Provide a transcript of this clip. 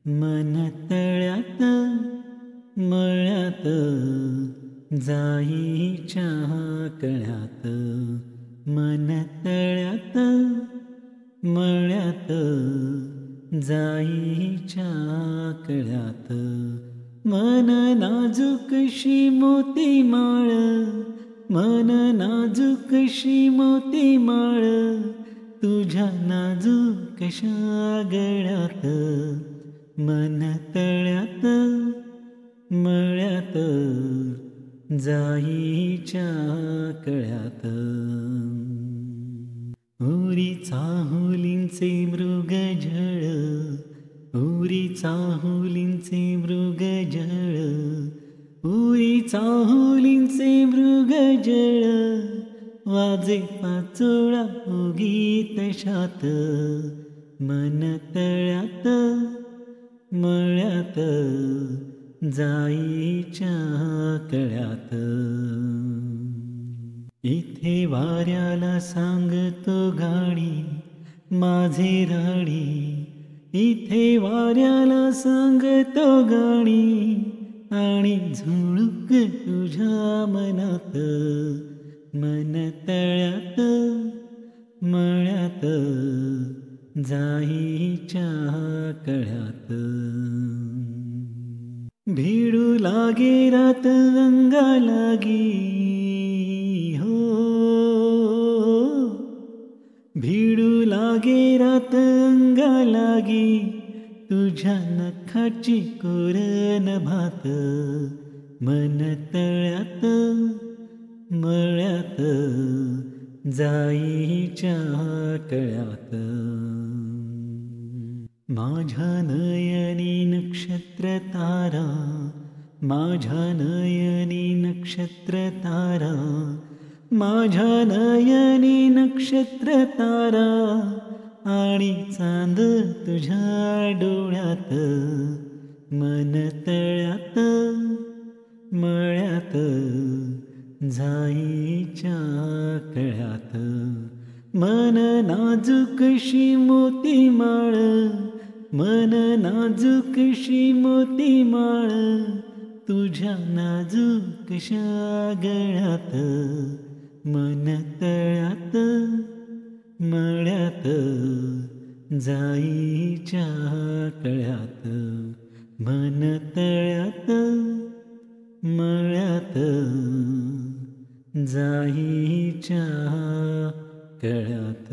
मन तळ्यात मळ्यात जाईच्या कळ्यात, मन तळ्यात मळ्यात जाईच्या कळ्यात, मन नाजूकशी मोती माळ, मन नाजूकशी मोती माळ, तुझ्या नाजूकशा गळ्यात, मन तळ्यात मळ्यात जाईच्या कळ्यात. उरी चाहुलींचे मृगजळ, उरी चाहुलींचे मृगजळ, उरी चाहुलींचे मृगजळ, वाजे पाचोळा उगीत शात, मन तळ्यात मळ्यात जाईच्या कळ्यात. इथे वाऱ्याला सांगतो गाणी माझे राणी, इथे वाऱ्याला सांगतो गाणी, आणि झुळूक तुझ्या मनात, मन तळ्यात मळ्यात जाईच्या कळ्यात. भिडू लागे रात अंगा लागी, हो भिडू लागे रात अंगा लागी, तुझ्या नखाची कोरन भात, मन तळ्यात मळ्यात जाईच्या कळ्यात. माझ्या नयनी नक्षत्र तारा, माझ्या नयनी नक्षत्र तारा, माझ्या नयनी नक्षत्र तारा, आणि चांद तुझ्या डोळ्यात, मन तळ्यात मळ्यात जाईच्या कळ्यात, मन नाजूकशी मोती माळ, मन नाजूकशी मोती माळ, तुझ्या नाजूकशा गळ्यात, मन तळ्यात मळ्यात जाईच्या कळ्यात, मन तळ्यात मळ्यात जाईच्या कळ्यात.